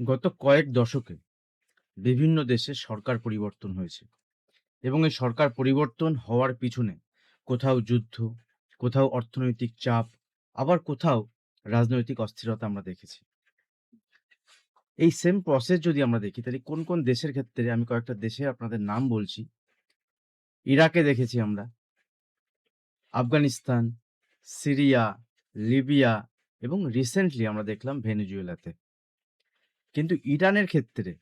গত কয়েক দশকে বিভিন্ন দেশে সরকার পরিবর্তন হয়েছে এবং এই সরকার পরিবর্তন হওয়ার পিছনে কোথাও যুদ্ধ, কোথাও অর্থনৈতিক চাপ, আবার কোথাও রাজনৈতিক অস্থিরতা আমরা দেখেছি। এই সেম প্রসেস যদি আমরা দেখি তাহলে কোন কোন দেশের ক্ষেত্রে আমি কয়েকটা দেশের আপনাদের নাম বলছি। ইরাকে দেখেছি আমরা, আফগানিস্তান, সিরিয়া, লিবিয়া এবং রিসেন্টলি আমরা দেখলাম ভেনেজুয়েলাতে। কিন্তু ইরানের ক্ষেত্রে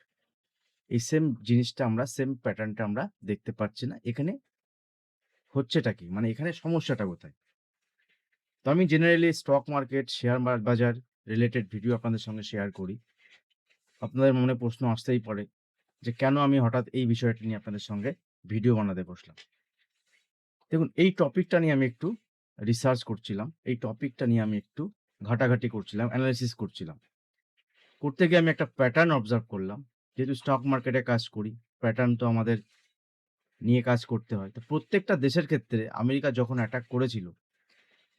এই সেম জিনিসটা আমরা সেম প্যাটার্নটা আমরা দেখতে পাচ্ছি না। এখানে হচ্ছেটা কি? মানে এখানে সমস্যাটা কোথায়? তো আমি জেনারেলি স্টক মার্কেট, শেয়ার বাজার রিলেটেড ভিডিও আপনাদের সঙ্গে শেয়ার করি। আপনাদের মনে প্রশ্ন আসতেই পারে যে কেন আমি হঠাৎ এই বিষয়টা নিয়ে আপনাদের সঙ্গে ভিডিও বানাতে বসলাম। দেখুন, এই টপিকটা নিয়ে আমি একটু রিসার্চ করছিলাম। এই টপিকটা নিয়ে আমি একটু ঘাটাঘাটি করছিলাম, এনালাইসিস করছিলাম। করতে গিয়ে আমি একটা প্যাটার্ন অবজার্ভ করলাম। যেহেতু স্টক মার্কেটে কাজ করি, প্যাটার্ন তো আমাদের নিয়ে কাজ করতে হয়। তো প্রত্যেকটা দেশের ক্ষেত্রে আমেরিকা যখন অ্যাটাক করেছিল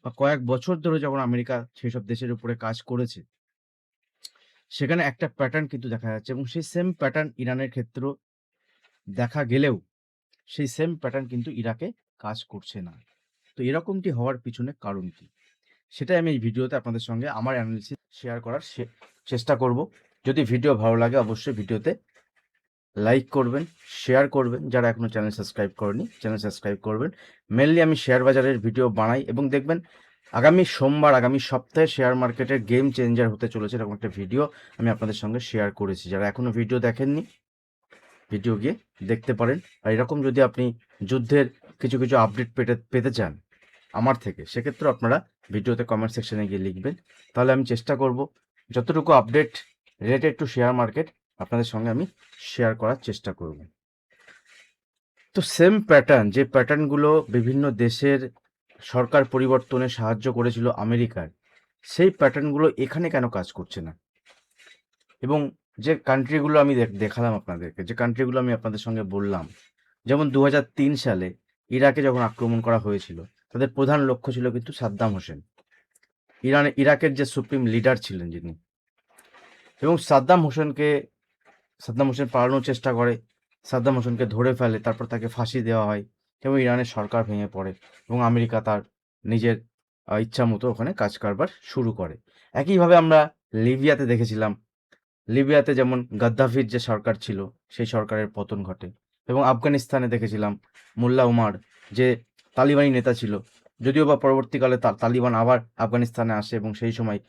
বা কয়েক বছর ধরে যখন আমেরিকা সেসব দেশের উপরে কাজ করেছে, সেখানে একটা প্যাটার্ন কিন্তু দেখা যাচ্ছে এবং সেই সেম প্যাটার্ন ইরানের ক্ষেত্রেও দেখা গেলেও সেই সেম প্যাটার্ন কিন্তু ইরাকে কাজ করছে না। তো এরকমটি হওয়ার পিছনে কারণ কি? সেটাই আমি এই ভিডিওতে আপনাদের সঙ্গে আমার অ্যানালিসিস শেয়ার করার চেষ্টা করব। যদি ভিডিও ভালো লাগে অবশ্যই ভিডিওতে লাইক করবেন, শেয়ার করবেন। যারা এখনো চ্যানেল সাবস্ক্রাইব করেনি, চ্যানেল সাবস্ক্রাইব করবেন। মেইনলি আমি শেয়ার বাজারের ভিডিও বানাই এবং দেখবেন আগামী সোমবার, আগামী সপ্তাহে শেয়ার মার্কেটের গেম চেঞ্জার হতে চলেছে এরকম একটা ভিডিও আমি আপনাদের সঙ্গে শেয়ার করেছি। যারা এখনো ভিডিও দেখেননি, ভিডিও গিয়ে দেখতে পারেন। আর এরকম যদি আপনি যুদ্ধের কিছু কিছু আপডেট পেতে চান আমার থেকে, সেক্ষেত্রে আপনারা ভিডিওতে কমেন্ট সেকশনে গিয়ে লিখবেন। তাহলে আমি চেষ্টা করব যতটুকু update related to share market আপনাদের সঙ্গে আমি শেয়ার করার চেষ্টা করব। তো সেম প্যাটার্ন, যে প্যাটার্নগুলো বিভিন্ন দেশের সরকার পরিবর্তনে সাহায্য করেছিল আমেরিকার, সেই প্যাটার্নগুলো এখানে কেন কাজ করছে না? এবং যে কান্ট্রিগুলো আমি দেখালাম আপনাদেরকে, যে কান্ট্রিগুলো আমি আপনাদের সঙ্গে বললাম, যেমন ২০০৩ সালে ইরাকে যখন আক্রমণ করা হয়েছিল, তাদের প্রধান লক্ষ্য ছিল কিন্তু সাদ্দাম হোসেন, ইরাকের যে সুপ্রিম লিডার ছিলেন যিনি। এবং সাদ্দাম হোসেন পালানোর চেষ্টা করে, সাদ্দাম হোসেনকে ধরে ফেলে, তারপর তাকে ফাঁসি দেওয়া হয় এবং ইরানের সরকার ভেঙে পড়ে এবং আমেরিকা তার নিজের ইচ্ছা মতো ওখানে কাজ কারবার শুরু করে। একইভাবে আমরা লিবিয়াতে দেখেছিলাম। লিবিয়াতে যেমন গাদ্দাফির যে সরকার ছিল, সেই সরকারের পতন ঘটে এবং আফগানিস্তানে দেখেছিলাম মোল্লা উমার, যে তালিবানি নেতা ছিল। যদিও বা পরবর্তীকালে তালিবান আবার আফগানিস্তানে আসে এবং সেই সময়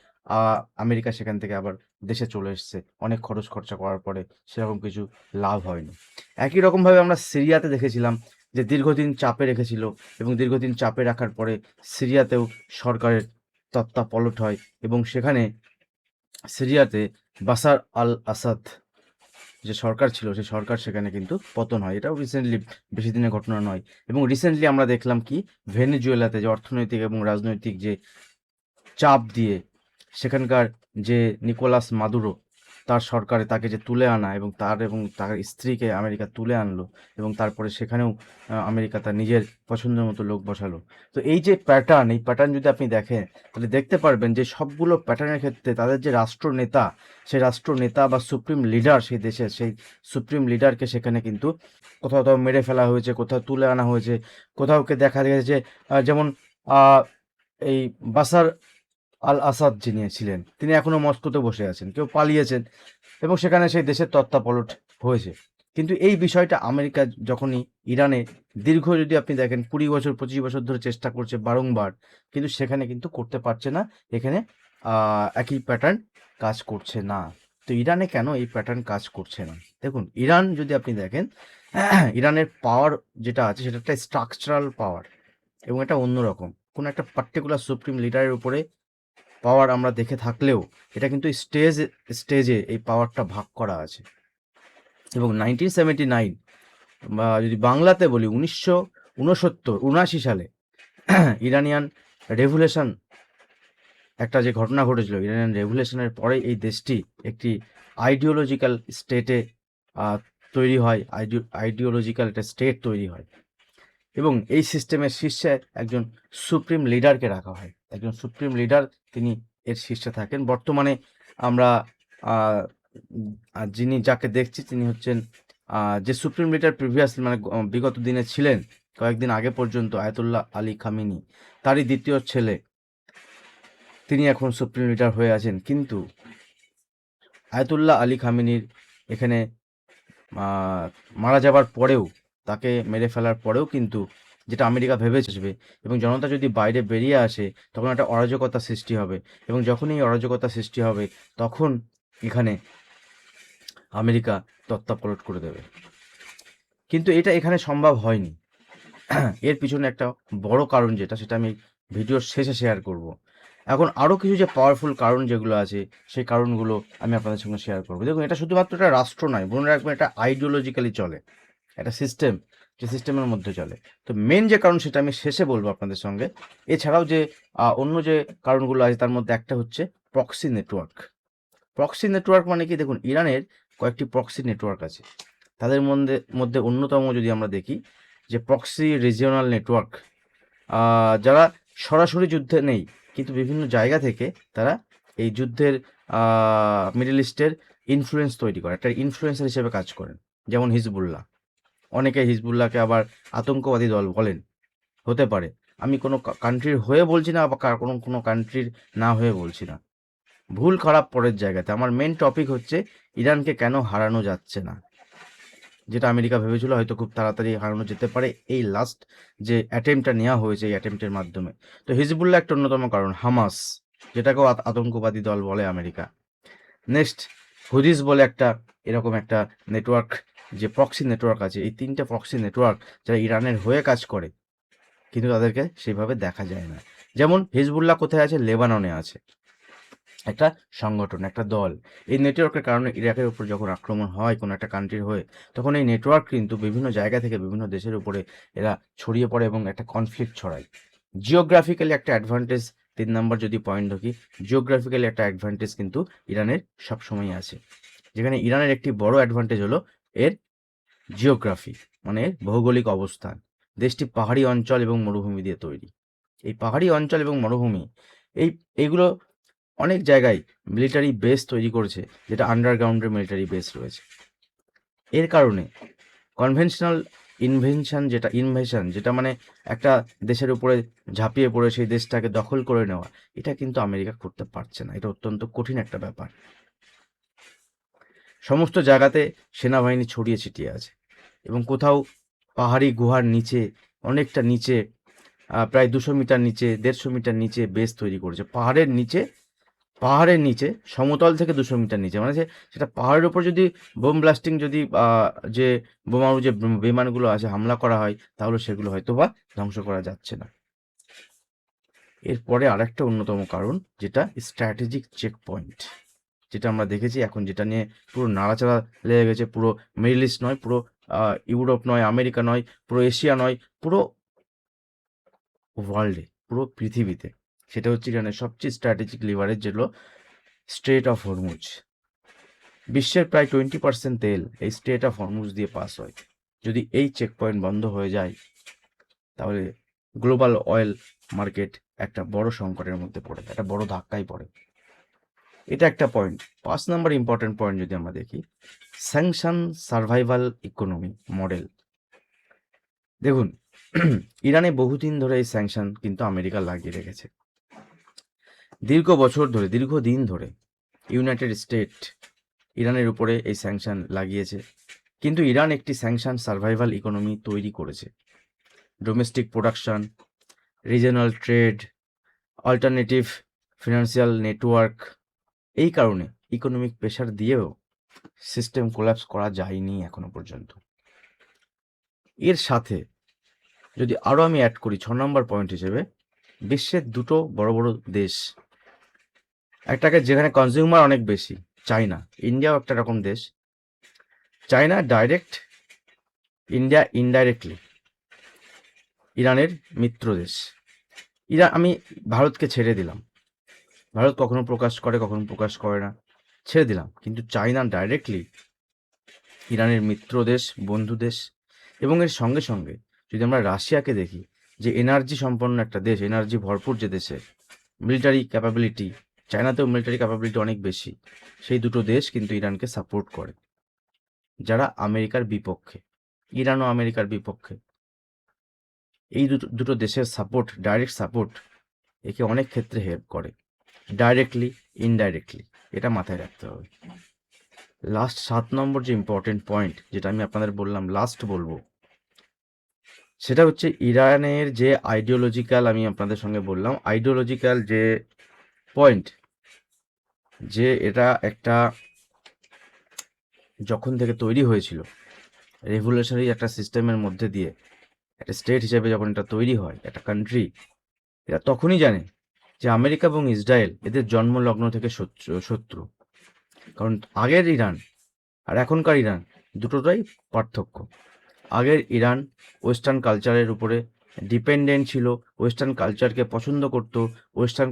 আমেরিকা সেখান থেকে আবার দেশে চলে এসছে। অনেক খরচ খরচা করার পরে সেরকম কিছু লাভ হয়নি। একই রকমভাবে আমরা সিরিয়াতে দেখেছিলাম যে দীর্ঘদিন চাপে রেখেছিল এবং দীর্ঘদিন চাপে রাখার পরে সিরিয়াতেও সরকারের তত্ত্বাপলট হয় এবং সেখানে সিরিয়াতে বাশার আল আসাদ যে সরকার ছিল, সেই সরকার সেখানে কিন্তু পতন হয়। এটাও রিসেন্টলি, বেশি দিনের ঘটনা নয়। এবং রিসেন্টলি আমরা দেখলাম কি, ভেনেজুয়েলাতে যে অর্থনৈতিক এবং রাজনৈতিক যে চাপ দিয়ে সেখানকার যে নিকোলাস মাদুরো, তার সরকারে তাকে যে তুলে আনা এবং তার স্ত্রীকে আমেরিকা তুলে আনলো এবং তারপরে সেখানেও আমেরিকা তার নিজের পছন্দের মতো লোক বসালো। তো এই যে প্যাটার্ন, এই প্যাটার্ন যদি আপনি দেখেন তাহলে দেখতে পারবেন যে সবগুলো প্যাটার্নের ক্ষেত্রে তাদের যে রাষ্ট্রনেতা, সেই রাষ্ট্রনেতা বা সুপ্রিম লিডার সেই দেশের, সেই সুপ্রিম লিডারকে সেখানে কিন্তু কোথাও কোথাও মেরে ফেলা হয়েছে, কোথাও তুলে আনা হয়েছে, কোথাওকে দেখা গেছে যেমন আহ, এই বাসার আল আসাদ যিনি ছিলেন, তিনি এখনো মস্কোতে বসে আছেন, কেউ পালিয়েছেন এবং সেখানে সেই দেশের তত্ত্বাপলট হয়েছে। কিন্তু এই বিষয়টা আমেরিকা যখনই ইরানে দীর্ঘ, যদি আপনি দেখেন ২০ বছর ২৫ বছর ধরে চেষ্টা করছে বারংবার, কিন্তু সেখানে কিন্তু করতে পারছে না। এখানে একই প্যাটার্ন কাজ করছে না। তো ইরানে কেন এই প্যাটার্ন কাজ করছে না? দেখুন, ইরান যদি আপনি দেখেন, ইরানের পাওয়ার যেটা আছে সেটা একটা স্ট্রাকচারাল পাওয়ার এবং এটা অন্যরকম। কোনো একটা পার্টিকুলার সুপ্রিম লিডারের উপরে পাওয়ার আমরা দেখে থাকলেও এটা কিন্তু স্টেজে এই পাওয়ারটা ভাগ করা আছে। এবং 1979 বা যদি বাংলাতে বলি 1969 সালে ইরানিয়ান রেভুলেশন, একটা যে ঘটনা ঘটেছিল, ইরানিয়ান রেভুলেশনের পরে এই দেশটি একটি আইডিওলজিক্যাল স্টেটে তৈরি হয়, আইডিওলজিক্যাল একটা স্টেট তৈরি হয় এবং এই সিস্টেমের শীর্ষে একজন সুপ্রিম লিডারকে রাখা হয়। একজন সুপ্রিম লিডার, তিনি এর শীর্ষে থাকেন। বর্তমানে আমরা আর যাকে দেখছি তিনি হচ্ছেন যে সুপ্রিম লিডার প্রিভিয়াসলি মানে বিগত দিনে ছিলেন, কয়েকদিন আগে পর্যন্ত আয়াতুল্লাহ আলী খামেনি, তারই দ্বিতীয় ছেলে, তিনি এখন সুপ্রিম লিডার হয়ে আছেন। কিন্তু আয়াতুল্লাহ আলী খামেনির এখানে মারা যাবার পরেও, তাকে মেরে ফেলার পরেও কিন্তু যেটা আমেরিকা ভেবেছে, এবং জনতা যদি বাইরে বেরিয়ে আসে তখন একটা অরাজকতা সৃষ্টি হবে, এবং যখন এই অরাজকতা সৃষ্টি হবে তখন এখানে আমেরিকা তত্ত্বাপলট করে দেবে। কিন্তু এটা এখানে সম্ভব হয়নি। এর পিছনে একটা বড় কারণ যেটা, সেটা আমি ভিডিওর শেষে শেয়ার করব। এখন আরও কিছু যে পাওয়ারফুল কারণ যেগুলো আছে, সেই কারণগুলো আমি আপনাদের সঙ্গে শেয়ার করবো। দেখুন, এটা শুধুমাত্র একটা রাষ্ট্র নয়, মনে রাখবেন এটা আইডিওলজিক্যালি চলে, একটা সিস্টেম, যে সিস্টেমের মধ্যে চলে। তো মেন যে কারণ সেটা আমি শেষে বলবো আপনাদের সঙ্গে। এছাড়াও যে অন্য যে কারণগুলো আছে তার মধ্যে একটা হচ্ছে প্রক্সি নেটওয়ার্ক। প্রক্সি নেটওয়ার্ক মানে কি? দেখুন, ইরানের কয়েকটি প্রক্সি নেটওয়ার্ক আছে। তাদের মধ্যে অন্যতম যদি আমরা দেখি যে প্রক্সি রিজিওনাল নেটওয়ার্ক, যারা সরাসরি যুদ্ধে নেই কিন্তু বিভিন্ন জায়গা থেকে তারা এই যুদ্ধের মিডল ইস্টের ইনফ্লুয়েন্স তৈরি করে, একটা ইনফ্লুয়েন্সার হিসেবে কাজ করেন। যেমন হিজবুল্লাহ, অনেকে হিজবুল্লাহকে আবার আতঙ্কবাদী দল বলেন, হতে পারে। আমি কোনো কান্ট্রির হয়ে বলছি না, বা কোনো কান্ট্রির না হয়ে বলছি না, ভুল খারাপ পরের জায়গাতে। আমার মেন টপিক হচ্ছে ইরানকে কেন হারানো যাচ্ছে না, যেটা আমেরিকা ভেবেছিল হয়তো খুব তাড়াতাড়ি হারানো যেতে পারে এই লাস্ট যে অ্যাটেম্পটা নেওয়া হয়েছে, এই অ্যাটেম্পটের মাধ্যমে। তো হিজবুল্লাহ একটা অন্যতম কারণ, হামাস যেটাকেও আতঙ্কবাদী দল বলে আমেরিকা। নেক্সট, হুদিস বলে একটা এরকম একটা নেটওয়ার্ক, যে প্রক্সি নেটওয়ার্ক আছে। এই তিনটে প্রক্সি নেটওয়ার্ক যারা ইরানের হয়ে কাজ করে, কিন্তু তাদেরকে সেইভাবে দেখা যায় না। যেমন হিজবুল্লাহ কোথায় আছে? লেবাননে আছে, একটা সংগঠন, একটা দল। এই নেটওয়ার্কের কারণে ইরাকের উপর যখন আক্রমণ হয় কোনো একটা কান্ট্রির হয়ে, তখন এই নেটওয়ার্ক কিন্তু বিভিন্ন জায়গা থেকে বিভিন্ন দেশের উপরে এরা ছড়িয়ে পড়ে এবং একটা কনফ্লিক্ট ছড়ায়। জিওগ্রাফিক্যালি একটা অ্যাডভান্টেজ, 3 নম্বর যদি পয়েন্ট দেখি, জিওগ্রাফিক্যালি একটা অ্যাডভান্টেজ কিন্তু ইরানের সবসময় আছে। যেখানে ইরানের একটি বড় অ্যাডভান্টেজ হলো এর জিওগ্রাফি, মানে এর ভৌগোলিক অবস্থান। দেশটি পাহাড়ি অঞ্চল এবং মরুভূমি দিয়ে তৈরি। এই পাহাড়ি অঞ্চল এবং মরুভূমি, এইগুলো অনেক জায়গায় মিলিটারি বেস তৈরি করেছে, যেটা আন্ডারগ্রাউন্ডের মিলিটারি বেস রয়েছে। এর কারণে কনভেনশনাল ইনভেশন যেটা মানে একটা দেশের উপরে ঝাঁপিয়ে পড়ে সেই দেশটাকে দখল করে নেওয়া, এটা কিন্তু আমেরিকা করতে পারছে না। এটা অত্যন্ত কঠিন একটা ব্যাপার। সমস্ত জায়গাতে সেনাবাহিনী ছড়িয়ে ছিটিয়ে আছে, এবং কোথাও পাহাড়ি গুহার নিচে, অনেকটা নিচে, প্রায় 200 মিটার নিচে, 150 মিটার নিচে বেস তৈরি করেছে। পাহাড়ের নিচে সমতল থেকে 200 মিটার নিচে, মানে সেটা পাহাড়ের উপর যদি বোম ব্লাস্টিং, যদি যে বোমারু যে বিমানগুলো আছে হামলা করা হয়, তাহলে সেগুলো হয়তো বা ধ্বংস করা যাচ্ছে না। এরপরে আরেকটা অন্যতম কারণ, যেটা স্ট্র্যাটেজিক চেক পয়েন্ট, যেটা আমরা দেখেছি এখন, যেটা নিয়ে পুরো নাড়াচাড়া লেগে গেছে। পুরো মিডল ইস্ট নয়, পুরো ইউরোপ নয়, আমেরিকা নয়, পুরো এশিয়া নয়, পুরো ওয়ার্ল্ডে, পুরো পৃথিবীতে। সেটা হচ্ছে ইরানের সবচেয়ে স্ট্র্যাটেজিক লিভারেজ, যেগুলো স্ট্রেট অফ হরমুজ। বিশ্বের প্রায় 20% তেল এই স্ট্রেট অফ হরমুজ দিয়ে পাস হয়। যদি এই চেক পয়েন্ট বন্ধ হয়ে যায়, তাহলে গ্লোবাল অয়েল মার্কেট একটা বড় সংকটের মধ্যে পড়ে, একটা বড় ধাক্কায় পড়ে। এটা একটা পয়েন্ট। 5 নম্বর ইম্পর্টেন্ট পয়েন্ট যদি আমরা দেখি, স্যাংশন সার্ভাইভাল ইকোনমি মডেল। দেখুন, ইরানে বহুদিন ধরে এই স্যাংশন কিন্তু আমেরিকা লাগিয়ে রেখেছে। দীর্ঘদিন ধরে ইউনাইটেড স্টেট ইরানের উপরে এই স্যাংশন লাগিয়েছে। কিন্তু ইরান একটি স্যাংশন সার্ভাইভাল ইকোনমি তৈরি করেছে। Domestic production, regional trade, alternative financial network, এই কারণে ইকোনমিক প্রেশার দিয়েও সিস্টেম কোল্যাপস করা যায়নি এখনো পর্যন্ত। এর সাথে যদি আরও আমি অ্যাড করি 6 নম্বর পয়েন্ট হিসেবে, বিশ্বের দুটো বড় বড় দেশ, একটাকে যেখানে কনজিউমার অনেক বেশি, চায়না। ইন্ডিয়াও একটা রকম দেশ। চায়না ডাইরেক্ট, ইন্ডিয়া ইনডাইরেক্টলি ইরানের মিত্র দেশ। আমি ভারতকে ছেড়ে দিলাম, ভারত কখনো প্রকাশ করে কখনো প্রকাশ করে না, ছেড়ে দিলাম। কিন্তু চায়না ডাইরেক্টলি ইরানের মিত্র দেশ, বন্ধু দেশ। এবং এর সঙ্গে সঙ্গে যদি আমরা রাশিয়াকে দেখি, যে এনার্জি সম্পন্ন একটা দেশ, এনার্জি ভরপুর যে দেশে, মিলিটারি ক্যাপাবিলিটি চায়নাতেও মিলিটারি ক্যাপাবিলিটি অনেক বেশি। সেই দুটো দেশ কিন্তু ইরানকে সাপোর্ট করে, যারা আমেরিকার বিপক্ষে, ইরানও আমেরিকার বিপক্ষে। এই দুটো দুটো দেশের সাপোর্ট, ডাইরেক্ট সাপোর্ট, একে অনেক ক্ষেত্রে হেল্প করে, ডাইরেক্টলি ইনডাইরেক্টলি, এটা মাথায় রাখতে হবে। লাস্ট 7 নম্বর যে ইম্পর্টেন্ট পয়েন্ট, যেটা আমি আপনাদের বললাম লাস্ট বলবো, সেটা হচ্ছে ইরানের যে আইডিওলজিক্যাল, আমি আপনাদের সঙ্গে বললাম আইডিওলজিক্যাল যে পয়েন্ট, যে এটা একটা যখন থেকে তৈরি হয়েছিল রেভলিউশনারি একটা সিস্টেমের মধ্যে দিয়ে, একটা স্টেট হিসেবে যখন এটা তৈরি হয়, একটা কান্ট্রি, এরা তখনই জানে যে আমেরিকা এবং ইসরায়েল এদের জন্মলগ্ন থেকে শত্রু। কারণ আগের ইরান আর এখনকার ইরান দুটোটাই পার্থক্য। আগের ইরান ওয়েস্টার্ন কালচারের উপরে ডিপেন্ডেন্ট ছিল, ওয়েস্টার্ন কালচারকে পছন্দ করত, ওয়েস্টার্ন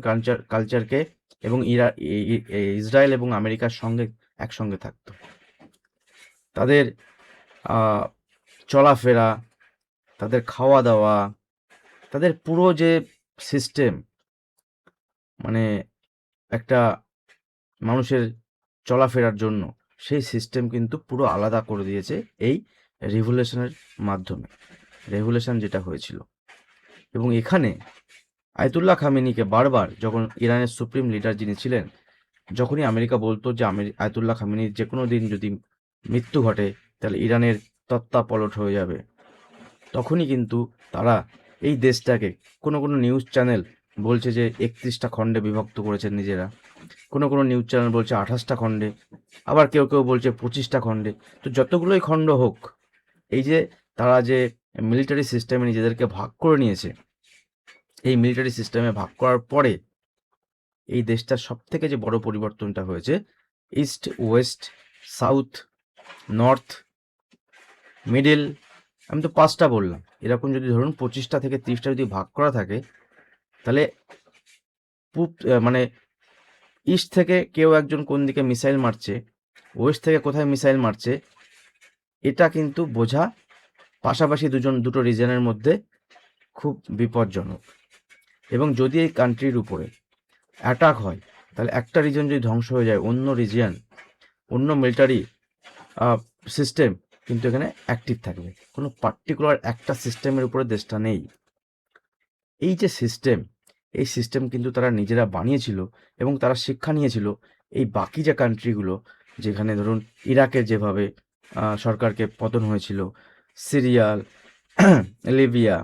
কালচারকে, এবং ইসরায়েল এবং আমেরিকার সঙ্গে একসঙ্গে থাকত। তাদের চলাফেরা, তাদের খাওয়া দাওয়া, তাদের পুরো যে সিস্টেম, মানে একটা মানুষের চলাফেরার জন্য সেই সিস্টেম কিন্তু পুরো আলাদা করে দিয়েছে এই রিভলিউশনের মাধ্যমে, রেভলিউশন যেটা হয়েছিল। এবং এখানে আয়াতুল্লাহ খামেনিকে বারবার, যখন ইরানের সুপ্রিম লিডার যিনি ছিলেন, যখনই আমেরিকা বলতো যে আয়াতুল্লাহ খামেনির যে কোনো দিন যদি মৃত্যু ঘটে তাহলে ইরানের তত্ত্বাপলট হয়ে যাবে, তখনই কিন্তু তারা এই দেশটাকে, কোনো নিউজ চ্যানেল বলছে যে 31টা খণ্ডে বিভক্ত করেছেন নিজেরা, কোনো নিউজ চ্যানেল বলছে 28টা খণ্ডে, আবার কেউ বলছে 25টা খণ্ডে। তো যতগুলোই খণ্ড হোক, এই যে তারা যে মিলিটারি সিস্টেমে নিজেদেরকে ভাগ করে নিয়েছে, এই মিলিটারি সিস্টেমে ভাগ করার পরে এই দেশটার সব থেকে যে বড় পরিবর্তনটা হয়েছে, east, West, south, north, middle, আমি তো 5টা বললাম, এরকম যদি ধরুন 25টা থেকে 30টা যদি ভাগ করা থাকে, তাহলে মানে ইস্ট থেকে কেউ একজন কোন দিকে মিসাইল মারছে, ওয়েস্ট থেকে কোথায় মিসাইল মারছে, এটা কিন্তু বোঝা পাশাপাশি দুটো রিজনের মধ্যে খুব বিপজ্জনক। এবং যদি এই কান্ট্রির উপরে অ্যাটাক হয়, তাহলে একটা রিজন যদি ধ্বংস হয়ে যায়, অন্য রিজিয়ন, অন্য মিলিটারি সিস্টেম কিন্তু এখানে অ্যাক্টিভ থাকবে। কোনো পার্টিকুলার একটা সিস্টেমের উপরে দেশটা নেই। এই যে সিস্টেম, এই সিস্টেম কিন্তু তারা নিজেরা বানিয়েছিল এবং তারা শিক্ষা নিয়েছিল এই বাকি যে কান্ট্রিগুলো, যেখানে ধরুন ইরাকের যেভাবে সরকারকে পতন হয়েছিল, সিরিয়া, লিবিয়া,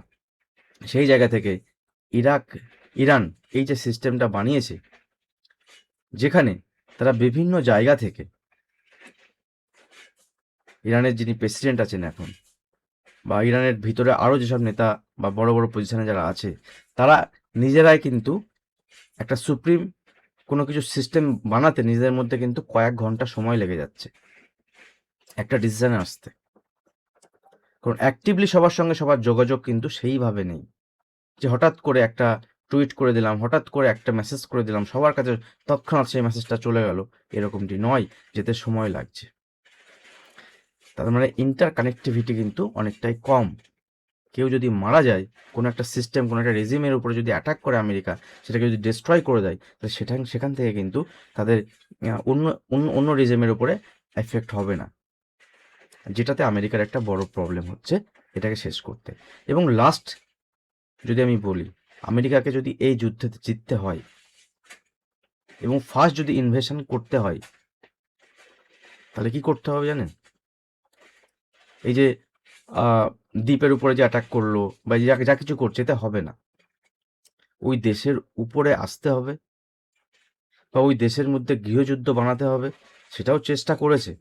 সেই জায়গা থেকে ইরান এই যে সিস্টেমটা বানিয়েছে, যেখানে তারা বিভিন্ন জায়গা থেকে, ইরানের যিনি প্রেসিডেন্ট আছেন এখন, বা ইরানের ভিতরে আরও যেসব নেতা বা বড় বড় পজিশনে যারা আছে, তারা নিজেরাই কিন্তু একটা সুপ্রিম কোনো কিছু সিস্টেম বানাতে নিজেদের মধ্যে কিন্তু কয়েক ঘন্টা সময় লেগে যাচ্ছে একটা ডিসিশনে আসতে। কারণ অ্যাক্টিভলি সবার সঙ্গে সবার যোগাযোগ কিন্তু সেইভাবে নেই যে হঠাৎ করে একটা টুইট করে দিলাম, হঠাৎ করে একটা মেসেজ করে দিলাম, সবার কাছে তৎক্ষণাৎ সেই মেসেজটা চলে গেল, এরকমটি নয়, যেতে সময় লাগছে। তার মানে ইন্টার কানেক্টিভিটি কিন্তু অনেকটাই কম। কেউ যদি মারা যায়, কোনো একটা সিস্টেম, কোনো একটা রেজিমের উপরে যদি অ্যাটাক করে আমেরিকা, সেটাকে যদি ডিস্ট্রয় করে দেয়, তাহলে সেখান থেকে কিন্তু তাদের অন্য অন্য রেজিমের উপরে এফেক্ট হবে না, যেটাতে আমেরিকার একটা বড় প্রবলেম হচ্ছে এটাকে শেষ করতে। এবং লাস্ট যদি আমি বলি, আমেরিকাকে যদি এই যুদ্ধে জিততে হয় এবং ফার্স্ট যদি ইনভেশন করতে হয়, তাহলে কি করতে হবে জানেন? এই যে দ্বীপের উপরে যে অ্যাটাক করলো বা যা কিছু করছে, এতে হবে না। ওই দেশের উপরে আসতে হবে বা ওই দেশের মধ্যে গৃহযুদ্ধ বানাতে হবে। সেটাও চেষ্টা করেছে,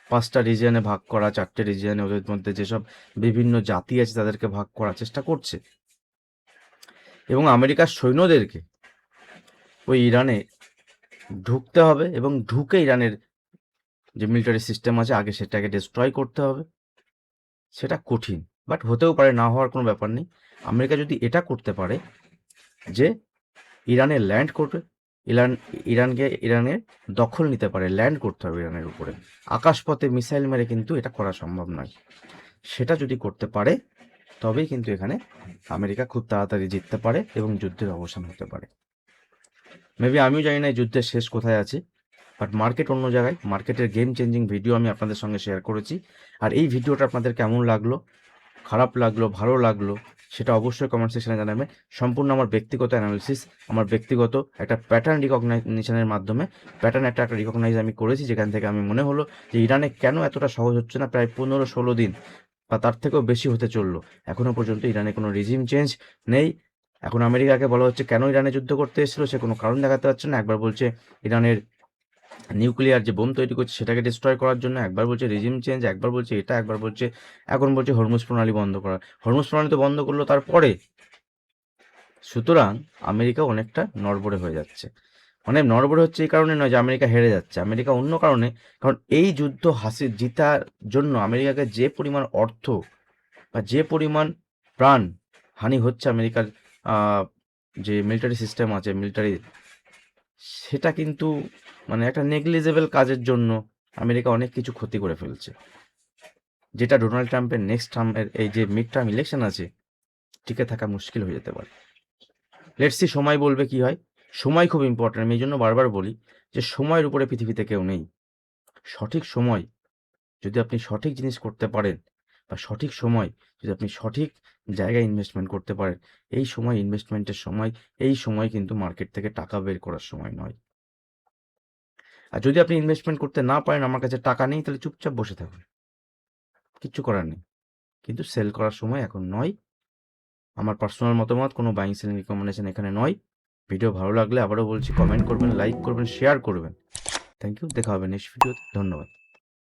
5টা রিজিয়নে ভাগ করা, 4টে রিজিয়নে, ওদের মধ্যে যেসব বিভিন্ন জাতি আছে তাদেরকে ভাগ করার চেষ্টা করছে। এবং আমেরিকার সৈন্যদেরকে ওই ইরানে ঢুকতে হবে এবং ঢুকে ইরানের যে মিলিটারি সিস্টেম আছে আগে সেটাকে ডিস্ট্রয় করতে হবে। সেটা কঠিন, বাট হতেও পারে, না হওয়ার কোনো ব্যাপার নেই। আমেরিকা যদি এটা করতে পারে যে ইরানে ল্যান্ড করবে, ইরানের দখল নিতে পারে, ল্যান্ড করতে হবে ইরানের উপরে, আকাশপথে মিসাইল মেরে কিন্তু এটা করা সম্ভব নয়। সেটা যদি করতে পারে, তবেই কিন্তু এখানে আমেরিকা খুব তাড়াতাড়ি জিততে পারে এবং যুদ্ধের অবসান হতে পারে। মেবি আমিও জানি না এই যুদ্ধের শেষ কোথায় আছে, বাট মার্কেট অন্য জায়গায়। মার্কেটের গেম চেঞ্জিং ভিডিও আমি আপনাদের সঙ্গে শেয়ার করেছি। আর এই ভিডিওটা আপনাদের কেমন লাগলো, খারাপ লাগলো, ভালো লাগলো, সেটা অবশ্যই কমেন্ট সেকশনে জানাবেন। সম্পূর্ণ আমার ব্যক্তিগত অ্যানালিসিস, আমার ব্যক্তিগত একটা প্যাটার্ন রিকগনিশনের মাধ্যমে একটা রিকগনাইজ আমি করেছি, যেখান থেকে আমি মনে হলো যে ইরানে কেন এতটা সহজ হচ্ছে না, প্রায় 15-16 দিন বা তার থেকেও বেশি হতে চললো, এখনও পর্যন্ত ইরানে কোনো রিজিম চেঞ্জ নেই। এখন আমেরিকাকে বলা হচ্ছে কেন ইরানে যুদ্ধ করতে এসেছিলো, সে কোনো কারণ দেখাতে পারছে না। একবার বলছে ইরানের নিউক্লিয়ার যে বোম তৈরি করছে সেটাকে ডিস্ট্রয় করার জন্য, একবার বলছে রিজিম চেঞ্জ, একবার বলছে এটা, একবার বলছে, এখন বলছে হরমুজ প্রণালী বন্ধ করা। হরমুজ প্রণালী তো বন্ধ করলো তারপরে। সুতরাং আমেরিকা অনেকটা নড়বড়ে হয়ে যাচ্ছে। মানে নড়বড়ে হচ্ছে এই কারণে নয় যে আমেরিকা হেরে যাচ্ছে, আমেরিকা অন্য কারণে। কারণ এই যুদ্ধ জিতার জন্য আমেরিকাকে যে পরিমাণ অর্থ বা যে পরিমাণ প্রাণ হানি হচ্ছে আমেরিকার যে মিলিটারি সিস্টেম আছে, মিলিটারি, সেটা কিন্তু মানে একটা নেগলিজেবল কাজের জন্য আমেরিকা অনেক কিছু ক্ষতি করে ফেলছে, যেটা ডোনাল্ড ট্রাম্পের নেক্সট টার্মের এই যে মিড টার্ম ইলেকশন আছে, টিকে থাকা মুশকিল হয়ে যেতে পারে। লেটস সি, সময় বলবে কি হয়। সময় খুব ইম্পর্টেন্ট। আমি এই জন্য বারবার বলি যে সময়ের উপরে পৃথিবীতে কেউ নেই। সঠিক সময় যদি আপনি সঠিক জিনিস করতে পারেন, বা সঠিক সময় যদি আপনি সঠিক জায়গায় ইনভেস্টমেন্ট করতে পারেন, এই সময় ইনভেস্টমেন্টের সময়, এই সময় কিন্তু মার্কেট থেকে টাকা বের করার সময় নয়। আর যদি আপনি ইনভেস্টমেন্ট করতে না পারেন, আমার কাছে টাকা নেই, তাহলে চুপচাপ বসে থাকুন, কিচ্ছু করার নেই। কিন্তু সেল করার সময় এখন নয়। আমার পার্সোনাল মতামত, কোনো বাইং সেলিং রিকমেন্ডেশন এখানে নয়। ভিডিও ভালো লাগলে আবারও বলছি কমেন্ট করবেন, লাইক করবেন, শেয়ার করবেন। Thank you. দেখা হবে নেক্সট ভিডিওতে। ধন্যবাদ।